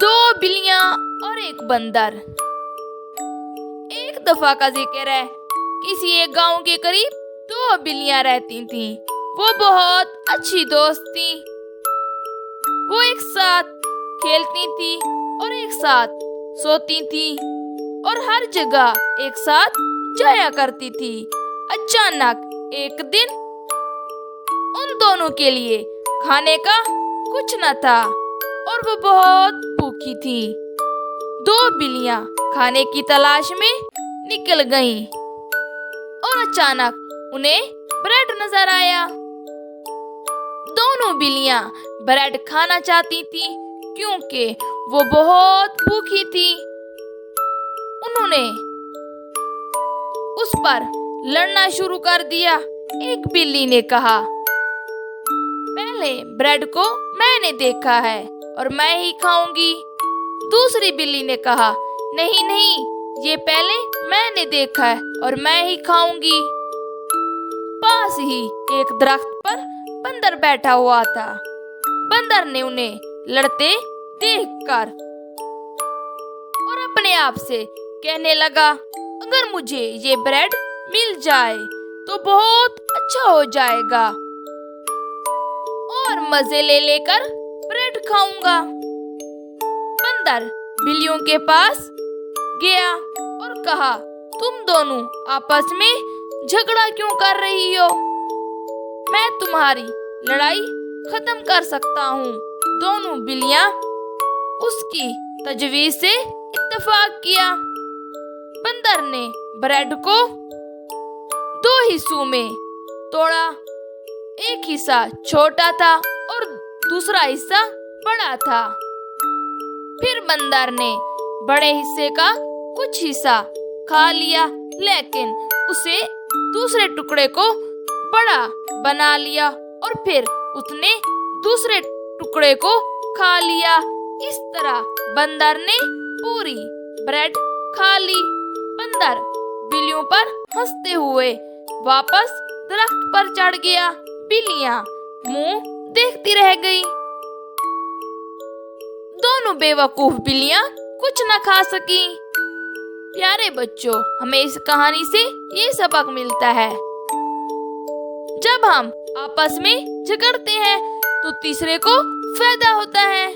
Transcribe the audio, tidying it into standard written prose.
दो बिल्लियां और एक बंदर। एक दफा का जिक्र है, किसी एक गांव के करीब दो बिल्लियां रहती थीं। वो बहुत अच्छी दोस्त थीं। वो एक साथ खेलती थी और एक साथ सोती थी और हर जगह एक साथ जाया करती थी। अचानक एक दिन उन दोनों के लिए खाने का कुछ न था और वो बहुत भूखी थी। दो बिल्लियां खाने की तलाश में निकल गईं और अचानक उन्हें ब्रेड नजर आया। दोनों बिल्लियां ब्रेड खाना चाहती थीं क्योंकि वो बहुत भूखी थी। उन्होंने उस पर लड़ना शुरू कर दिया। एक बिल्ली ने कहा, पहले ब्रेड को मैंने देखा है और मैं ही खाऊंगी। दूसरी बिल्ली ने कहा, नहीं नहीं, ये पहले मैंने देखा है और मैं ही खाऊंगी। पास ही एक दरख्त पर बंदर बैठा हुआ था। बंदर ने उन्हें लड़ते देखकर और अपने आप से कहने लगा, अगर मुझे ये ब्रेड मिल जाए तो बहुत अच्छा हो जाएगा और मजे ले लेकर ब्रेड खाऊंगा। बंदर बिल्लियों के पास गया और कहा, तुम दोनों आपस में झगड़ा क्यों कर रही हो? मैं तुम्हारी लड़ाई खत्म कर सकता हूँ। दोनों बिल्लियां उसकी तजवीज से इत्तेफाक किया। बंदर ने ब्रेड को दो हिस्सों में तोड़ा। एक हिस्सा छोटा था और दूसरा हिस्सा बड़ा था। फिर बंदर ने बड़े हिस्से का कुछ हिस्सा खा लिया, लेकिन उसे दूसरे टुकड़े को बड़ा बना लिया और फिर उसने दूसरे टुकड़े को खा लिया। इस तरह बंदर ने पूरी ब्रेड खा ली। बंदर बिल्लियों पर हंसते हुए वापस दरख्त पर चढ़ गया। बिल्लियां मुंह देखती रह गई। दोनों बेवकूफ बिल्लियां कुछ न खा सकी। प्यारे बच्चों, हमें इस कहानी से ये सबक मिलता है, जब हम आपस में झगड़ते हैं तो तीसरे को फायदा होता है।